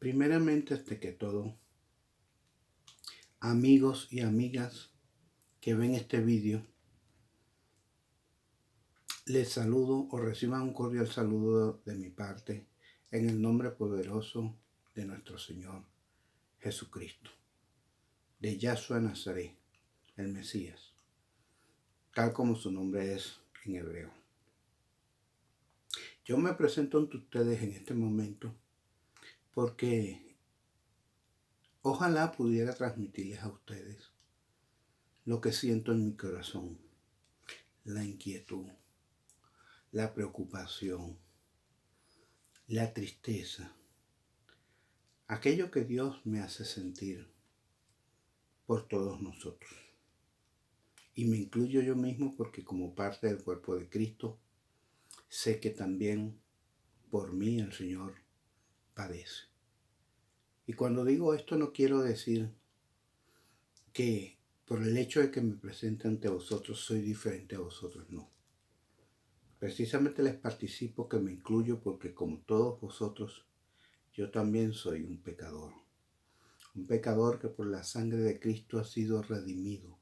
Primeramente, antes que todo, amigos y amigas que ven este vídeo, les saludo o reciban un cordial saludo de mi parte en el nombre poderoso de nuestro Señor Jesucristo, de Yahshua Nazaret, el Mesías, tal como su nombre es en hebreo. Yo me presento ante ustedes en este momento porque ojalá pudiera transmitirles a ustedes lo que siento en mi corazón, la inquietud, la preocupación, la tristeza, aquello que Dios me hace sentir por todos nosotros. Y me incluyo yo mismo porque como parte del cuerpo de Cristo, sé que también por mí el Señor padece. Y cuando digo esto no quiero decir que por el hecho de que me presente ante vosotros soy diferente a vosotros, no. Precisamente les participo que me incluyo porque como todos vosotros, yo también soy un pecador. Un pecador que por la sangre de Cristo ha sido redimido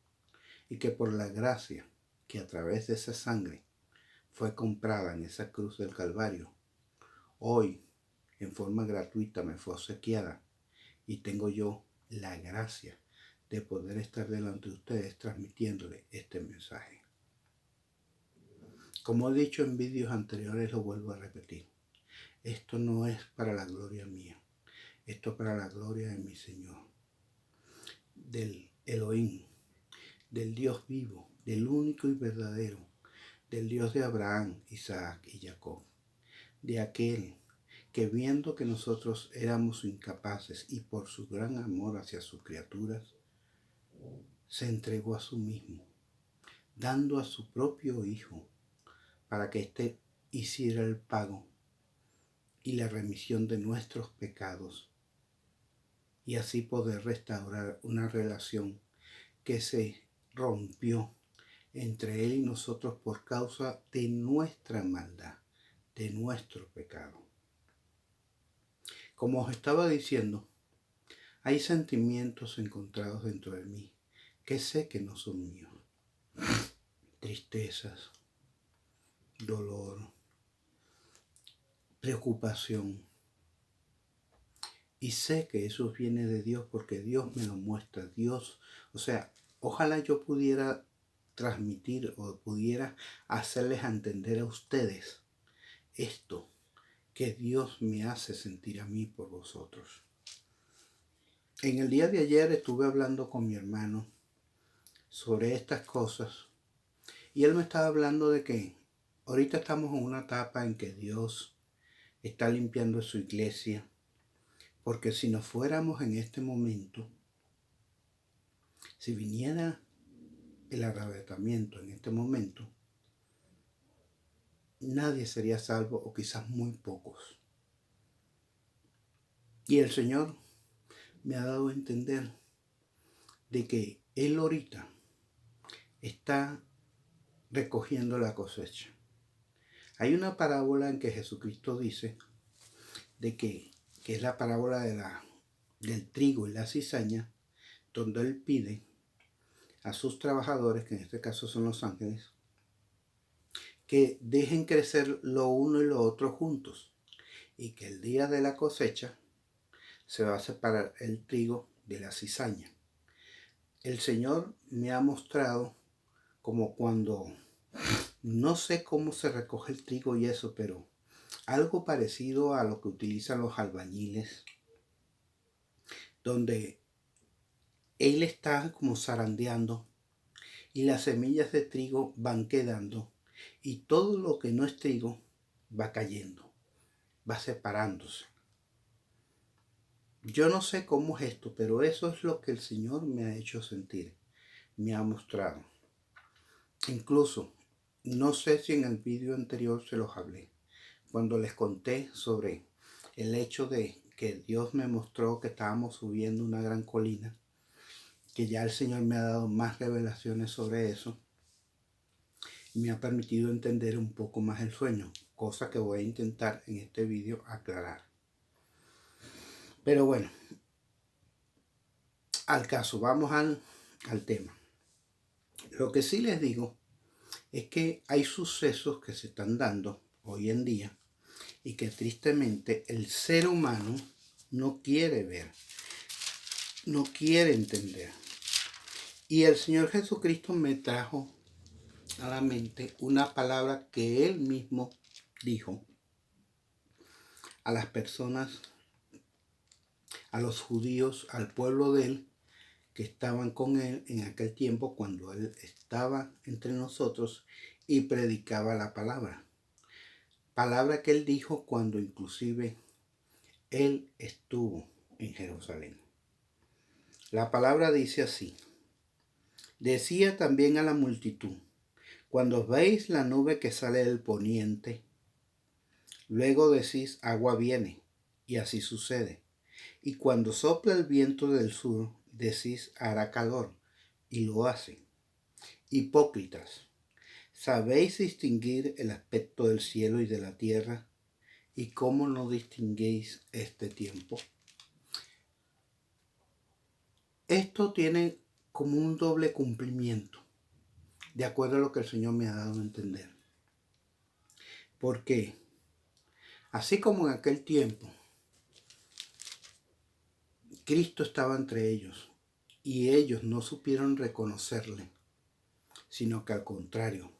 y que por la gracia que a través de esa sangre fue comprada en esa cruz del Calvario, hoy en forma gratuita me fue obsequiada y tengo yo la gracia de poder estar delante de ustedes transmitiéndoles este mensaje. Como he dicho en vídeos anteriores, lo vuelvo a repetir. Esto no es para la gloria mía, esto es para la gloria de mi Señor, del Elohim, del Dios vivo, del único y verdadero, del Dios de Abraham, Isaac y Jacob, de aquel que viendo que nosotros éramos incapaces y por su gran amor hacia sus criaturas, se entregó a sí mismo, dando a su propio Hijo para que éste hiciera el pago y la remisión de nuestros pecados y así poder restaurar una relación que se rompió entre Él y nosotros por causa de nuestra maldad, de nuestro pecado. Como os estaba diciendo, hay sentimientos encontrados dentro de mí que sé que no son míos. Tristezas, dolor, preocupación. Y sé que eso viene de Dios porque Dios me lo muestra. Dios, ojalá yo pudiera transmitir o pudiera hacerles entender a ustedes esto que Dios me hace sentir a mí por vosotros. En el día de ayer estuve hablando con mi hermano sobre estas cosas y él me estaba hablando de que ahorita estamos en una etapa en que Dios está limpiando su iglesia, porque si nos fuéramos en este momento, si viniera el arrebatamiento en este momento, nadie sería salvo o quizás muy pocos. Y el Señor me ha dado a entender de que Él ahorita está recogiendo la cosecha. Hay una parábola en que Jesucristo dice de que es la parábola del trigo y la cizaña, donde Él pide a sus trabajadores, que en este caso son los ángeles, que dejen crecer lo uno y lo otro juntos y que el día de la cosecha se va a separar el trigo de la cizaña. El Señor me ha mostrado como cuando, no sé cómo se recoge el trigo y eso, pero algo parecido a lo que utilizan los albañiles, donde Él está como zarandeando y las semillas de trigo van quedando y todo lo que no es trigo va cayendo, va separándose. Yo no sé cómo es esto, pero eso es lo que el Señor me ha hecho sentir, me ha mostrado. Incluso, no sé si en el vídeo anterior se los hablé, cuando les conté sobre el hecho de que Dios me mostró que estábamos subiendo una gran colina, que ya el Señor me ha dado más revelaciones sobre eso y me ha permitido entender un poco más el sueño, cosa que voy a intentar en este vídeo aclarar. Pero bueno, al caso, vamos al tema. Lo que sí les digo es que hay sucesos que se están dando hoy en día y que tristemente el ser humano no quiere ver, no quiere entender. Y el Señor Jesucristo me trajo a la mente una palabra que Él mismo dijo a las personas, a los judíos, al pueblo de Él, que estaban con Él en aquel tiempo cuando Él estaba entre nosotros y predicaba la palabra. Palabra que Él dijo cuando inclusive Él estuvo en Jerusalén. La palabra dice así: decía también a la multitud, cuando veis la nube que sale del poniente, luego decís, agua viene, y así sucede. Y cuando sopla el viento del sur, decís, hará calor, y lo hace. Hipócritas, ¿sabéis distinguir el aspecto del cielo y de la tierra? ¿Y cómo no distinguéis este tiempo? Esto tiene como un doble cumplimiento, de acuerdo a lo que el Señor me ha dado a entender. Porque así como en aquel tiempo Cristo estaba entre ellos y ellos no supieron reconocerle, sino que al contrario,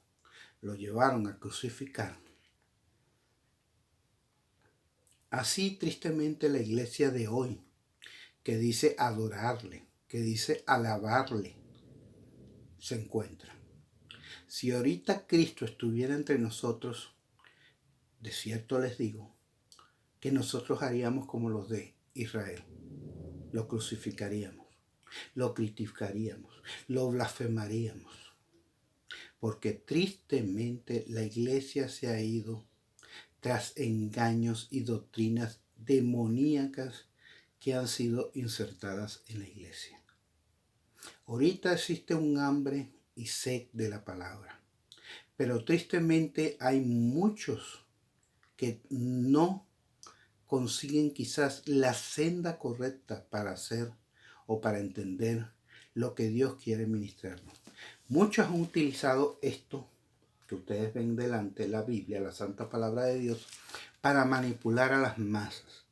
lo llevaron a crucificar. Así tristemente la iglesia de hoy, que dice adorarle, que dice alabarle, se encuentra. Si ahorita Cristo estuviera entre nosotros, de cierto les digo, que nosotros haríamos como los de Israel. Lo crucificaríamos, lo criticaríamos, lo blasfemaríamos. Porque tristemente la iglesia se ha ido tras engaños y doctrinas demoníacas que han sido insertadas en la iglesia. Ahorita existe un hambre y sed de la palabra, pero tristemente hay muchos que no consiguen quizás la senda correcta para hacer o para entender lo que Dios quiere ministrarnos. Muchos han utilizado esto que ustedes ven delante, la Biblia, la Santa Palabra de Dios, para manipular a las masas,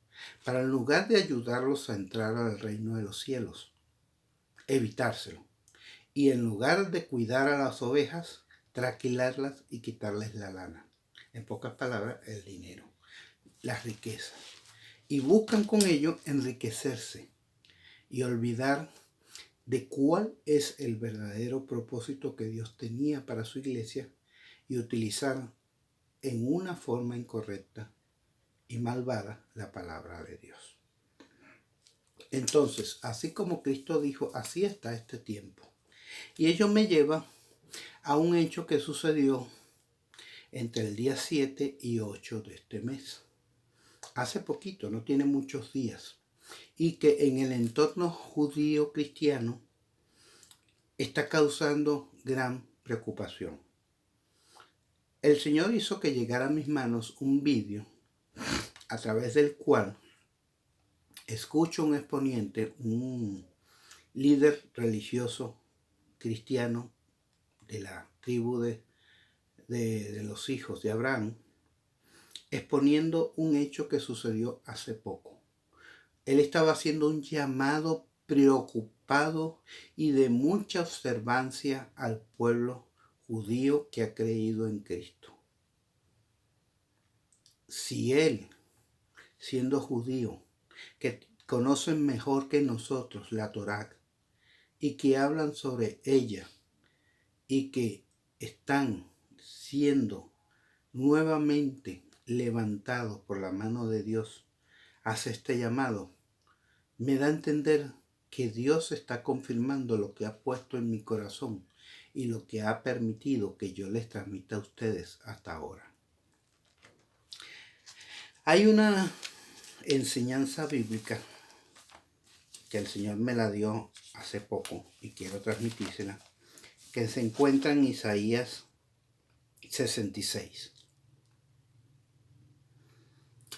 para en lugar de ayudarlos a entrar al reino de los cielos, evitárselo. Y en lugar de cuidar a las ovejas, traquilarlas y quitarles la lana. En pocas palabras, el dinero, las riquezas. Y buscan con ello enriquecerse y olvidar de cuál es el verdadero propósito que Dios tenía para su iglesia y utilizar en una forma incorrecta y malvada la palabra de Dios. Entonces, así como Cristo dijo, así está este tiempo. Y ello me lleva a un hecho que sucedió entre el día 7 y 8 de este mes. Hace poquito, no tiene muchos días. Y que en el entorno judío cristiano está causando gran preocupación. El Señor hizo que llegara a mis manos un vídeo a través del cual escucho un exponente, un líder religioso cristiano de la tribu de los hijos de Abraham, exponiendo un hecho que sucedió hace poco. Él estaba haciendo un llamado preocupado y de mucha observancia al pueblo judío que ha creído en Cristo. Si él, siendo judío, que conocen mejor que nosotros la Torá y que hablan sobre ella y que están siendo nuevamente levantados por la mano de Dios, hace este llamado, me da a entender que Dios está confirmando lo que ha puesto en mi corazón y lo que ha permitido que yo les transmita a ustedes hasta ahora. Hay una enseñanza bíblica que el Señor me la dio hace poco y quiero transmitírsela, que se encuentra en Isaías 66.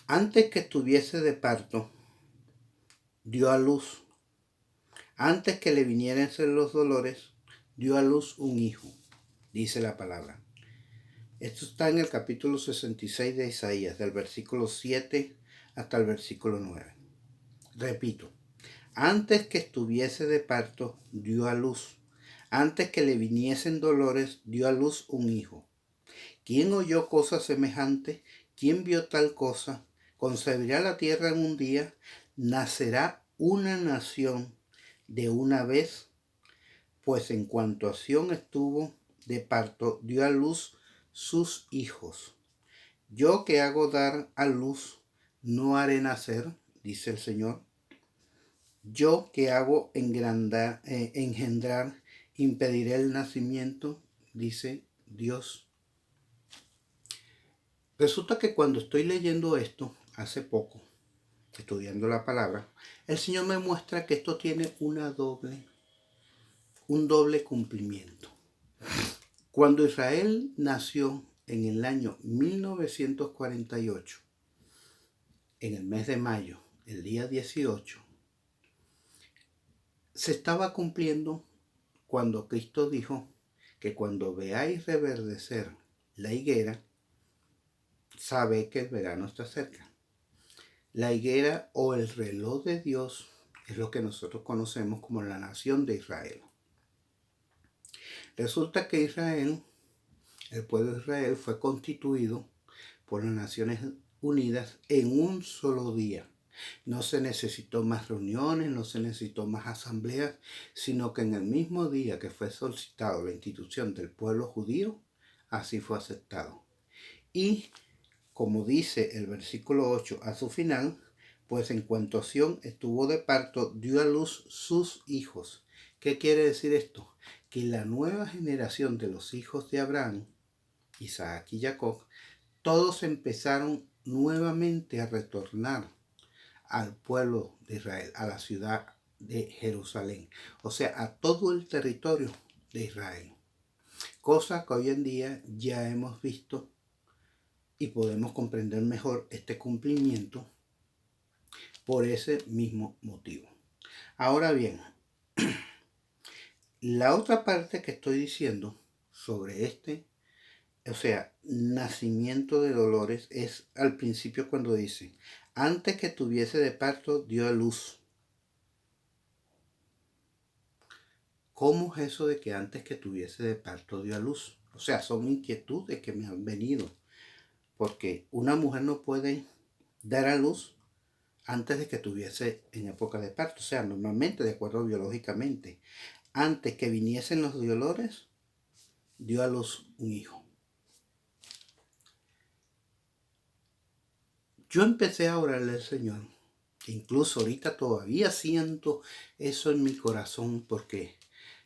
Antes que estuviese de parto, dio a luz. Antes que le vinieran los dolores, dio a luz un hijo, dice la palabra. Esto está en el capítulo 66 de Isaías, del versículo 7 hasta el versículo 9. Repito, antes que estuviese de parto, dio a luz. Antes que le viniesen dolores, dio a luz un hijo. ¿Quién oyó cosa semejante? ¿Quién vio tal cosa? Concebirá la tierra en un día, nacerá una nación de una vez, pues en cuanto acción estuvo de parto, dio a luz sus hijos. Yo que hago dar a luz, no haré nacer, dice el Señor. Yo que hago engendrar, impediré el nacimiento, dice Dios. Resulta que cuando estoy leyendo esto, hace poco, estudiando la palabra, el Señor me muestra que esto tiene un doble cumplimiento. Cuando Israel nació en el año 1948, en el mes de mayo, el día 18, se estaba cumpliendo cuando Cristo dijo que cuando veáis reverdecer la higuera, sabe que el verano está cerca. La higuera o el reloj de Dios es lo que nosotros conocemos como la nación de Israel. Resulta que Israel, el pueblo de Israel, fue constituido por las Naciones Unidas en un solo día. No se necesitó más reuniones, no se necesitó más asambleas, sino que en el mismo día que fue solicitado la institución del pueblo judío, así fue aceptado. Y como dice el versículo 8 a su final, pues en cuanto acción estuvo de parto, dio a luz sus hijos. ¿Qué quiere decir esto? Que la nueva generación de los hijos de Abraham, Isaac y Jacob, todos empezaron nuevamente a retornar al pueblo de Israel, a la ciudad de Jerusalén, o sea, a todo el territorio de Israel. Cosa que hoy en día ya hemos visto y podemos comprender mejor este cumplimiento por ese mismo motivo. Ahora bien, la otra parte que estoy diciendo sobre nacimiento de dolores, es al principio cuando dice, antes que tuviese de parto, dio a luz. ¿Cómo es eso de que antes que tuviese de parto, dio a luz? O sea, son inquietudes que me han venido, porque una mujer no puede dar a luz antes de que tuviese en época de parto, o sea, normalmente, de acuerdo biológicamente, antes que viniesen los dolores, dio a luz un hijo. Yo empecé a orarle al Señor, incluso ahorita todavía siento eso en mi corazón, porque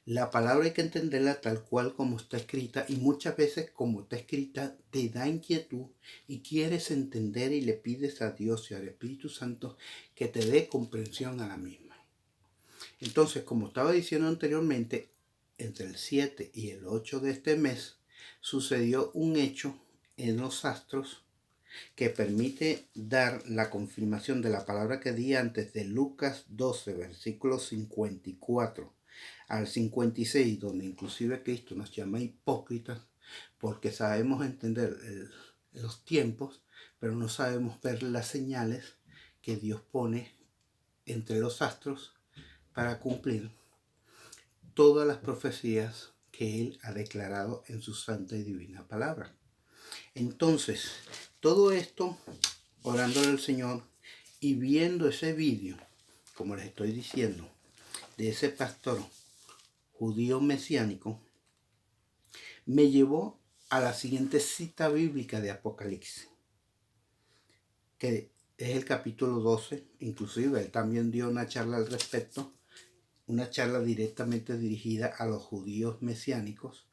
la palabra hay que entenderla tal cual como está escrita, y muchas veces como está escrita te da inquietud y quieres entender y le pides a Dios y al Espíritu Santo que te dé comprensión a la misma. Entonces, como estaba diciendo anteriormente, entre el 7 y el 8 de este mes sucedió un hecho en los astros que permite dar la confirmación de la palabra que di antes de Lucas 12, versículos 54 al 56, donde inclusive Cristo nos llama hipócritas porque sabemos entender los tiempos, pero no sabemos ver las señales que Dios pone entre los astros para cumplir todas las profecías que Él ha declarado en su santa y divina palabra. Entonces, todo esto, orándole al Señor y viendo ese vídeo, como les estoy diciendo, de ese pastor judío mesiánico, me llevó a la siguiente cita bíblica de Apocalipsis, que es el capítulo 12. Inclusive él también dio una charla al respecto, una charla directamente dirigida a los judíos mesiánicos,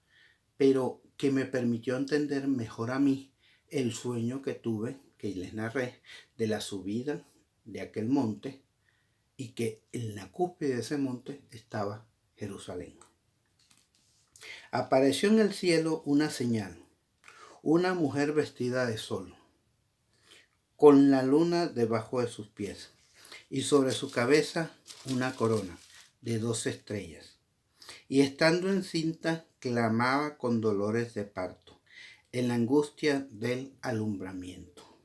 pero que me permitió entender mejor a mí el sueño que tuve, que les narré, de la subida de aquel monte, y que en la cúspide de ese monte estaba Jerusalén. Apareció en el cielo una señal, una mujer vestida de sol, con la luna debajo de sus pies y sobre su cabeza una corona de 12 estrellas. Y estando encinta, clamaba con dolores de parto, en la angustia del alumbramiento.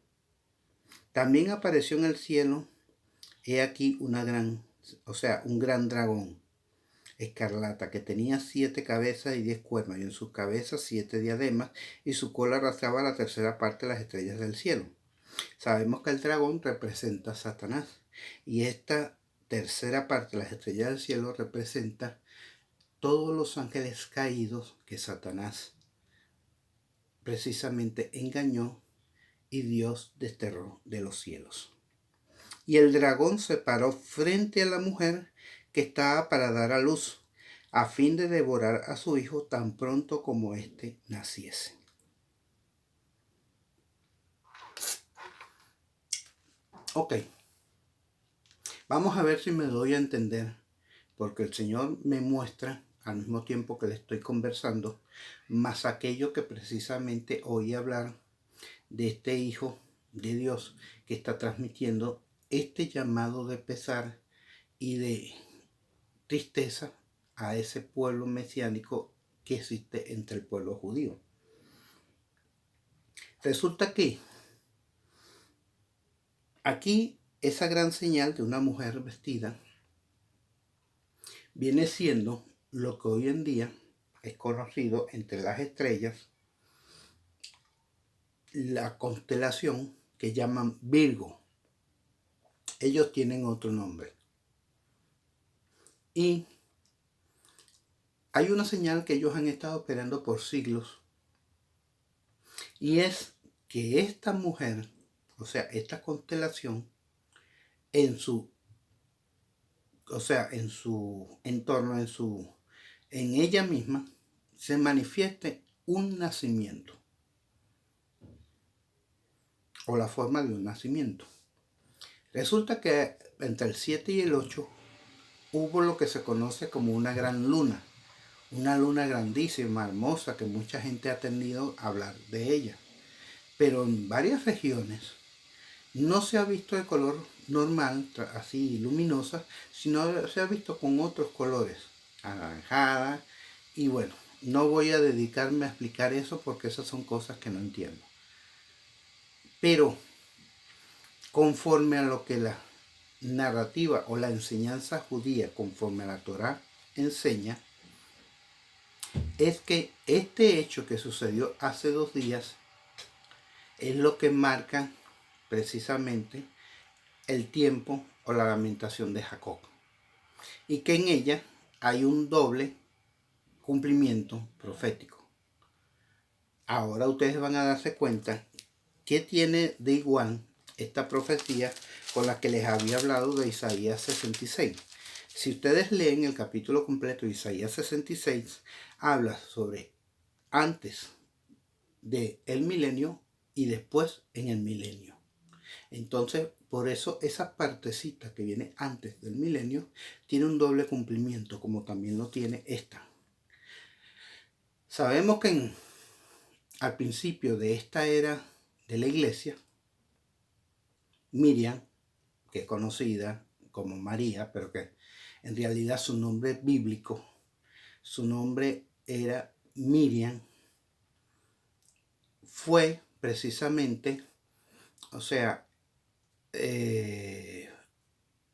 También apareció en el cielo, he aquí un gran dragón escarlata, que tenía 7 cabezas y 10 cuernos, y en sus cabezas 7 diademas, y su cola arrastraba la tercera parte de las estrellas del cielo. Sabemos que el dragón representa a Satanás, y esta tercera parte de las estrellas del cielo representa todos los ángeles caídos que Satanás precisamente engañó y Dios desterró de los cielos. Y el dragón se paró frente a la mujer que estaba para dar a luz, a fin de devorar a su hijo tan pronto como éste naciese. Ok, vamos a ver si me doy a entender, porque el Señor me muestra al mismo tiempo que le estoy conversando, más aquello que precisamente oí hablar de este Hijo de Dios que está transmitiendo este llamado de pesar y de tristeza a ese pueblo mesiánico que existe entre el pueblo judío. Resulta que aquí esa gran señal de una mujer vestida viene siendo lo que hoy en día es conocido entre las estrellas, la constelación que llaman Virgo. Ellos tienen otro nombre. Y hay una señal que ellos han estado esperando por siglos, y es que esta mujer, o sea, esta constelación, en su entorno, en ella misma, se manifieste un nacimiento o la forma de un nacimiento. Resulta que entre el 7 y el 8 hubo lo que se conoce como una gran luna, una luna grandísima, hermosa, que mucha gente ha tendido a hablar de ella. Pero en varias regiones no se ha visto de color normal, así luminosa, sino se ha visto con otros colores, anaranjada, y bueno, no voy a dedicarme a explicar eso porque esas son cosas que no entiendo. Pero conforme a lo que la narrativa o la enseñanza judía, conforme a la Torá enseña, es que este hecho que sucedió hace 2 días es lo que marca precisamente el tiempo o la lamentación de Jacob, y que en ella hay un doble cumplimiento profético. Ahora ustedes van a darse cuenta que tiene de igual esta profecía con la que les había hablado de Isaías 66. Si ustedes leen el capítulo completo de Isaías 66, habla sobre antes del milenio y después en el milenio. Entonces, por eso esa partecita que viene antes del milenio tiene un doble cumplimiento, como también lo tiene esta. Sabemos que al principio de esta era de la iglesia, Miriam, que es conocida como María, pero que en realidad su nombre bíblico, su nombre era Miriam, fue precisamente,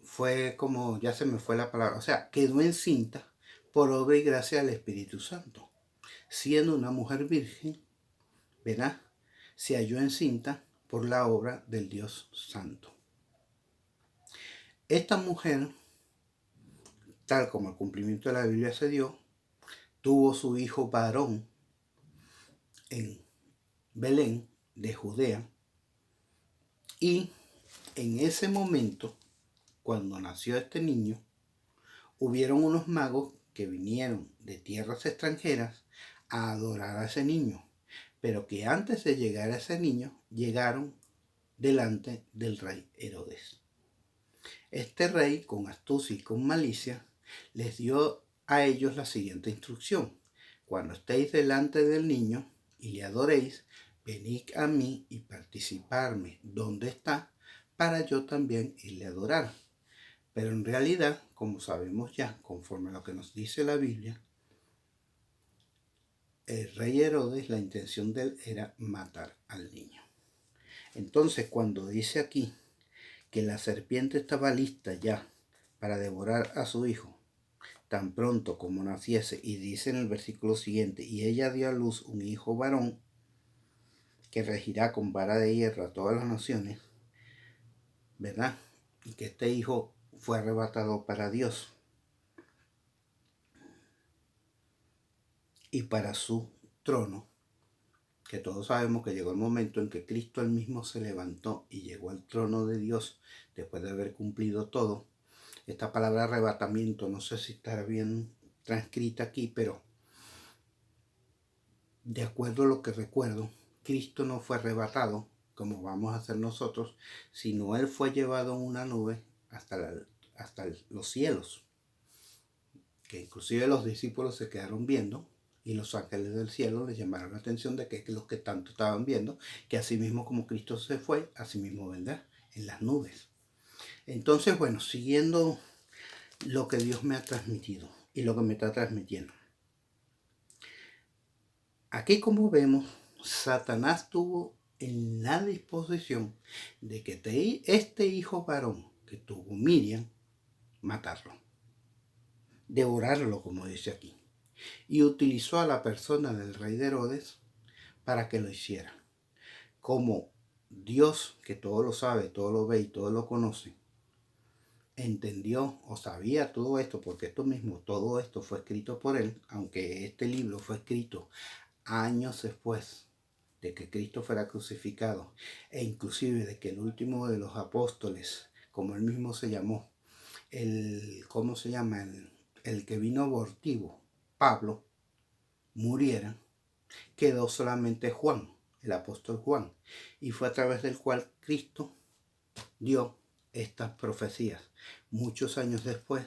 fue como, ya se me fue la palabra, quedó encinta por obra y gracia del Espíritu Santo. Siendo una mujer virgen, ¿verdad? Se halló encinta por la obra del Dios Santo. Esta mujer, tal como el cumplimiento de la Biblia se dio, tuvo su hijo varón en Belén de Judea, y en ese momento, cuando nació este niño, hubieron unos magos que vinieron de tierras extranjeras a adorar a ese niño, pero que antes de llegar a ese niño, llegaron delante del rey Herodes. Este rey, con astucia y con malicia, les dio a ellos la siguiente instrucción: cuando estéis delante del niño y le adoréis, venid a mí y participarme donde está, para yo también irle a adorar. Pero en realidad, como sabemos ya, conforme a lo que nos dice la Biblia, el rey Herodes, la intención de él era matar al niño. Entonces, cuando dice aquí que la serpiente estaba lista ya para devorar a su hijo, tan pronto como naciese, y dice en el versículo siguiente, y ella dio a luz un hijo varón, que regirá con vara de hierro a todas las naciones, ¿verdad? Y que este hijo fue arrebatado para Dios y para su trono, que todos sabemos que llegó el momento en que Cristo él mismo se levantó y llegó al trono de Dios después de haber cumplido todo. Esta palabra arrebatamiento, no sé si estará bien transcrita aquí, pero de acuerdo a lo que recuerdo, Cristo no fue arrebatado, como vamos a hacer nosotros, sino Él fue llevado en una nube hasta los cielos, que inclusive los discípulos se quedaron viendo y los ángeles del cielo les llamaron la atención de que los que tanto estaban viendo, que así mismo como Cristo se fue, así mismo vendrá en las nubes. Entonces, bueno, siguiendo lo que Dios me ha transmitido y lo que me está transmitiendo. Aquí, como vemos, Satanás tuvo en la disposición de que este hijo varón que tuvo Miriam, matarlo, devorarlo, como dice aquí, y utilizó a la persona del rey de Herodes para que lo hiciera. Como Dios, que todo lo sabe, todo lo ve y todo lo conoce, entendió o sabía todo esto, porque todo esto fue escrito por él, aunque este libro fue escrito años después de que Cristo fuera crucificado, e inclusive de que el último de los apóstoles, como él mismo se llamó, ¿cómo se llama? El que vino abortivo, Pablo, muriera, quedó solamente Juan, el apóstol Juan, y fue a través del cual Cristo dio estas profecías, muchos años después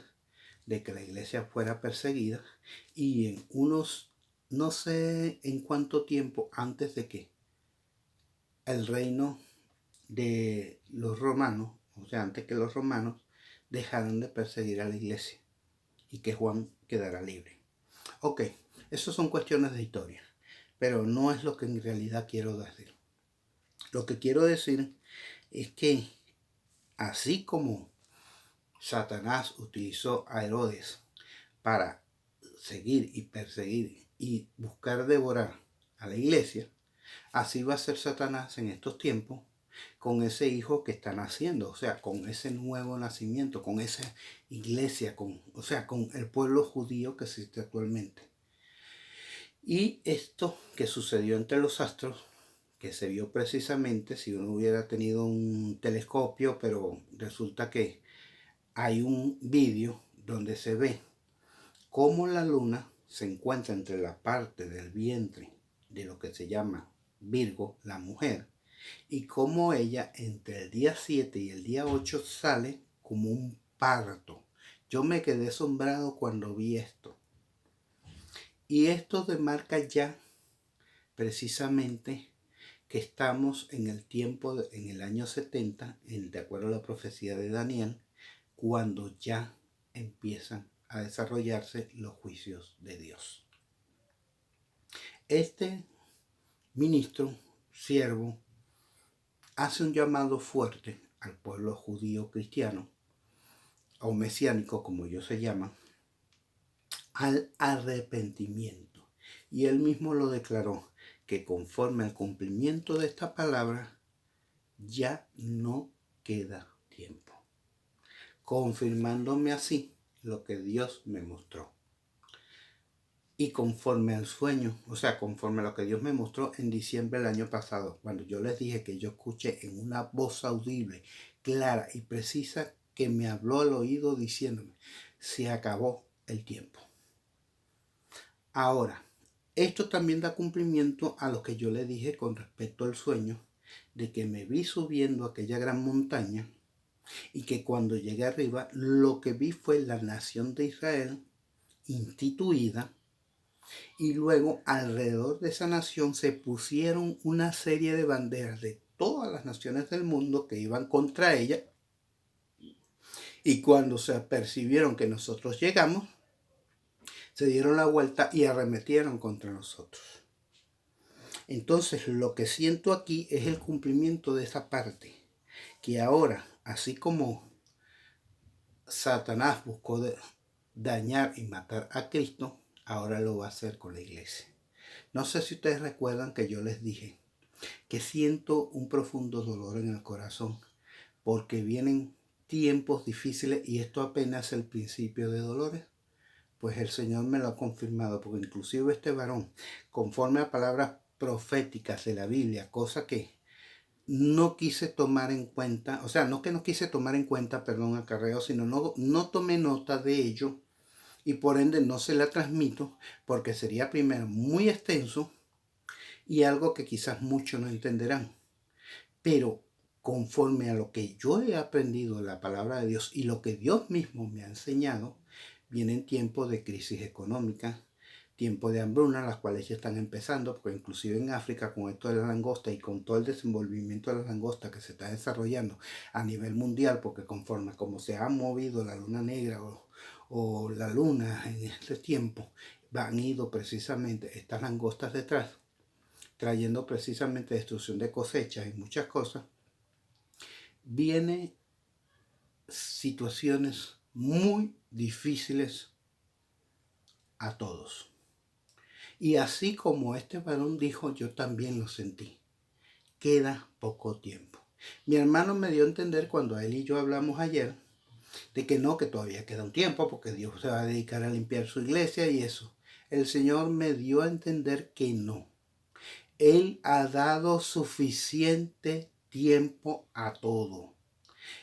de que la iglesia fuera perseguida, y en unos, no sé en cuánto tiempo antes de que el reino de los romanos, o sea, antes que los romanos dejaran de perseguir a la iglesia y que Juan quedara libre. Ok, eso son cuestiones de historia, pero no es lo que en realidad quiero decir. Lo que quiero decir es que así como Satanás utilizó a Herodes para seguir y perseguir y buscar devorar a la iglesia, así va a ser Satanás en estos tiempos con ese hijo que está naciendo, o sea, con ese nuevo nacimiento, con esa iglesia, con el pueblo judío que existe actualmente. Y esto que sucedió entre los astros, que se vio precisamente si uno hubiera tenido un telescopio, pero resulta que hay un vídeo donde se ve cómo la luna se encuentra entre la parte del vientre de lo que se llama Virgo, la mujer, y cómo ella entre el día 7 y el día 8 sale como un parto. Yo me quedé asombrado cuando vi esto. Y esto demarca ya precisamente que estamos en el tiempo, en el año 70, de acuerdo a la profecía de Daniel, cuando ya empiezan a desarrollarse los juicios de Dios. Este ministro, siervo, hace un llamado fuerte al pueblo judío cristiano, o mesiánico como ellos se llaman, al arrepentimiento. Y él mismo lo declaró, que conforme al cumplimiento de esta palabra, ya no queda tiempo, confirmándome así lo que Dios me mostró. Y conforme al sueño, o sea, conforme a lo que Dios me mostró en diciembre del año pasado, cuando yo les dije que yo escuché en una voz audible, clara y precisa, que me habló al oído diciéndome, se acabó el tiempo. Ahora, esto también da cumplimiento a lo que yo le dije con respecto al sueño, de que me vi subiendo aquella gran montaña y que cuando llegué arriba, lo que vi fue la nación de Israel instituida, y luego alrededor de esa nación se pusieron una serie de banderas de todas las naciones del mundo que iban contra ella, Y cuando se apercibieron que nosotros llegamos, se dieron la vuelta y arremetieron contra nosotros. Entonces lo que siento aquí es el cumplimiento de esa parte, que ahora, así como Satanás buscó dañar y matar a Cristo, ahora lo va a hacer con la iglesia. No sé si ustedes recuerdan que yo les dije que siento un profundo dolor en el corazón porque vienen tiempos difíciles y esto apenas es el principio de dolores. Pues el Señor me lo ha confirmado, porque inclusive este varón, conforme a palabras proféticas de la Biblia, cosa que no quise tomar en cuenta, o sea, no que no quise tomar en cuenta, perdón, acarreo, sino no tomé nota de ello y por ende no se la transmito porque sería primero muy extenso y algo que quizás muchos no entenderán. Pero conforme a lo que yo he aprendido de la palabra de Dios y lo que Dios mismo me ha enseñado, vienen tiempos de crisis económica, tiempos de hambruna, las cuales ya están empezando, porque inclusive en África con esto de la langosta y con todo el desenvolvimiento de la langosta que se está desarrollando a nivel mundial, porque conforme como se ha movido la luna negra o la luna en este tiempo, han ido precisamente estas langostas detrás, trayendo precisamente destrucción de cosechas y muchas cosas, vienen situaciones muy difíciles a todos. Y así como este varón dijo, yo también lo sentí. Queda poco tiempo. Mi hermano me dio a entender cuando él y yo hablamos ayer, de que no, que todavía queda un tiempo, porque Dios se va a dedicar a limpiar su iglesia y eso. El Señor me dio a entender que no. Él ha dado suficiente tiempo a todo.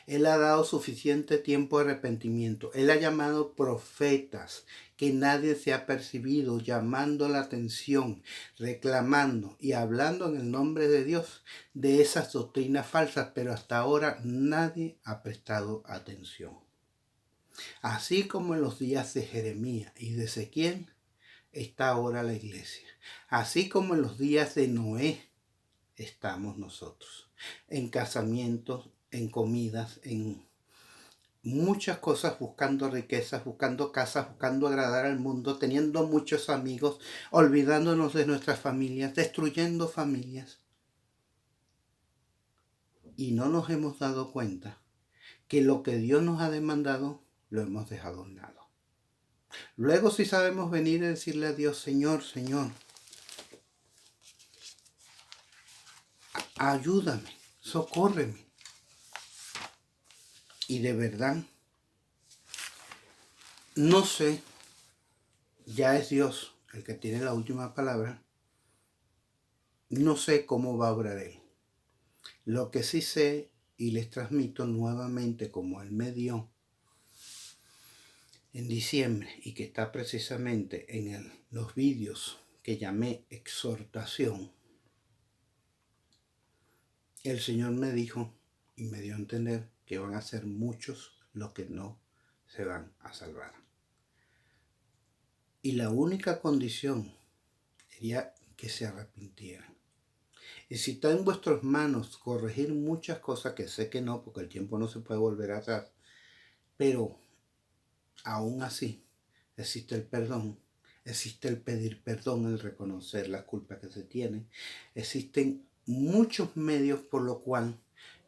Él ha dado suficiente tiempo de arrepentimiento. Él ha llamado profetas que nadie se ha percibido, llamando la atención, reclamando y hablando en el nombre de Dios de esas doctrinas falsas, pero hasta ahora nadie ha prestado atención. Así como en los días de Jeremías y de Ezequiel, está ahora la iglesia. Así como en los días de Noé, estamos nosotros. En casamientos, en comidas, en muchas cosas, buscando riquezas, buscando casas, buscando agradar al mundo, teniendo muchos amigos, olvidándonos de nuestras familias, destruyendo familias. Y no nos hemos dado cuenta que lo que Dios nos ha demandado lo hemos dejado a un lado. Luego sí sabemos venir y decirle a Dios, Señor, Señor, ayúdame, socórreme. Y de verdad, no sé, ya es Dios el que tiene la última palabra, no sé cómo va a obrar Él. Lo que sí sé y les transmito nuevamente como Él me dio en diciembre y que está precisamente en los vídeos que llamé exhortación, el Señor me dijo y me dio a entender que van a ser muchos los que no se van a salvar. Y la única condición sería que se arrepintieran. Y si está en vuestras manos corregir muchas cosas, que sé que no, porque el tiempo no se puede volver atrás, pero aún así existe el perdón, existe el pedir perdón, el reconocer las culpas que se tienen, existen muchos medios por lo cual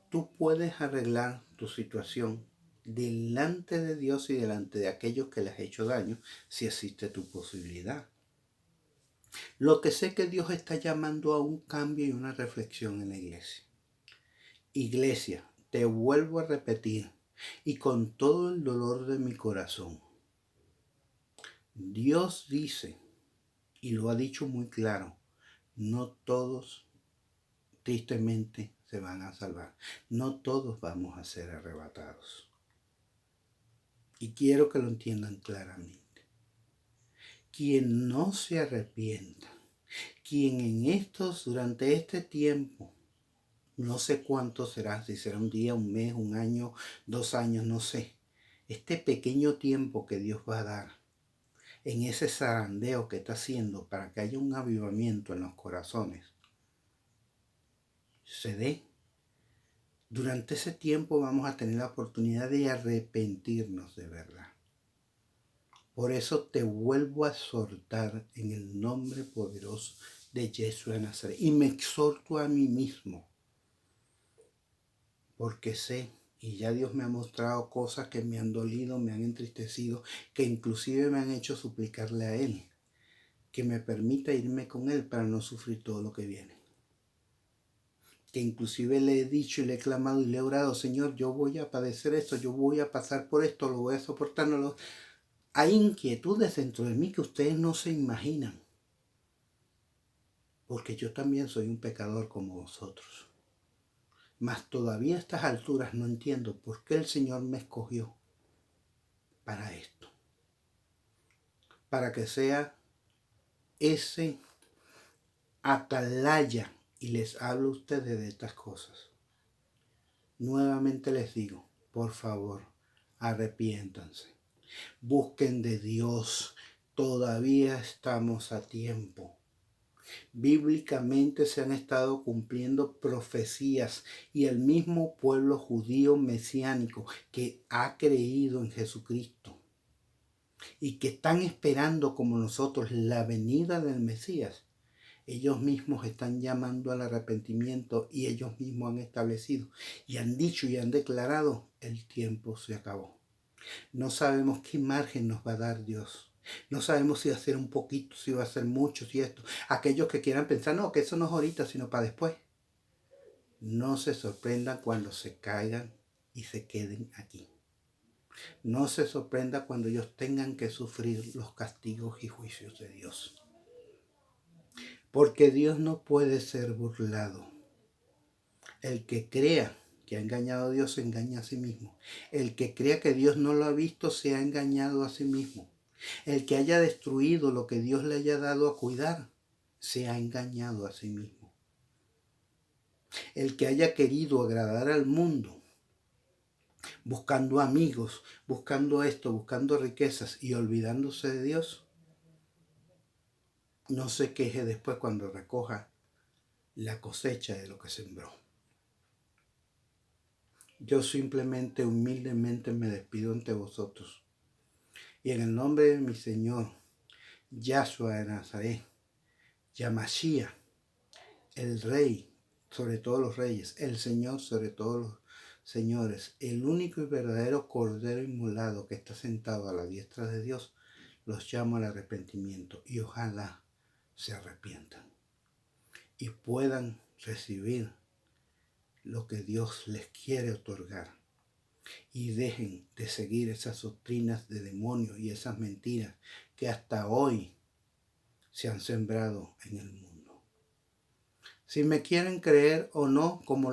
tú puedes arreglar tu situación delante de Dios y delante de aquellos que les has hecho daño, si existe tu posibilidad. Lo que sé que Dios está llamando a un cambio y una reflexión en la iglesia. Iglesia, te vuelvo a repetir, y con todo el dolor de mi corazón, Dios dice, y lo ha dicho muy claro, no todos tristemente se van a salvar. No todos vamos a ser arrebatados. Y quiero que lo entiendan claramente. Quien no se arrepienta, quien durante este tiempo, no sé cuánto será, si será un día, un mes, un año, 2 años, no sé. Este pequeño tiempo que Dios va a dar en ese zarandeo que está haciendo para que haya un avivamiento en los corazones, se dé, Durante ese tiempo vamos a tener la oportunidad de arrepentirnos de verdad. Por eso te vuelvo a exhortar en el nombre poderoso de Jesús de Nazaret. Y me exhorto a mí mismo, porque sé, y ya Dios me ha mostrado cosas que me han dolido, me han entristecido, que inclusive me han hecho suplicarle a Él, que me permita irme con Él para no sufrir todo lo que viene. Que inclusive le he dicho y le he clamado y le he orado, Señor, yo voy a padecer esto, yo voy a pasar por esto, lo voy a soportar. No lo... Hay inquietudes dentro de mí que ustedes no se imaginan, porque yo también soy un pecador como vosotros. Mas todavía a estas alturas no entiendo por qué el Señor me escogió para esto. Para que sea ese atalaya y les hablo a ustedes de estas cosas. Nuevamente les digo, por favor, arrepiéntanse. Busquen de Dios. Todavía estamos a tiempo. Bíblicamente se han estado cumpliendo profecías y el mismo pueblo judío mesiánico que ha creído en Jesucristo y que están esperando como nosotros la venida del Mesías, ellos mismos están llamando al arrepentimiento y ellos mismos han establecido y han dicho y han declarado: el tiempo se acabó. No sabemos qué margen nos va a dar Dios. No sabemos si va a ser un poquito, si va a ser mucho, si esto. Aquellos que quieran pensar, no, que eso no es ahorita, sino para después. No se sorprendan cuando se caigan y se queden aquí. No se sorprenda cuando ellos tengan que sufrir los castigos y juicios de Dios. Porque Dios no puede ser burlado. El que crea que ha engañado a Dios se engaña a sí mismo. El que crea que Dios no lo ha visto se ha engañado a sí mismo. El que haya destruido lo que Dios le haya dado a cuidar se ha engañado a sí mismo. El que haya querido agradar al mundo, buscando amigos, buscando esto, buscando riquezas y olvidándose de Dios, no se queje después cuando recoja la cosecha de lo que sembró. Yo simplemente, humildemente me despido ante vosotros. Y en el nombre de mi Señor, Yahshua de Nazaret, Yamashia, el Rey sobre todos los reyes, el Señor sobre todos los señores, el único y verdadero Cordero inmolado que está sentado a la diestra de Dios, los llamo al arrepentimiento y ojalá se arrepientan y puedan recibir lo que Dios les quiere otorgar y dejen de seguir esas doctrinas de demonios y esas mentiras que hasta hoy se han sembrado en el mundo. Si me quieren creer o no, como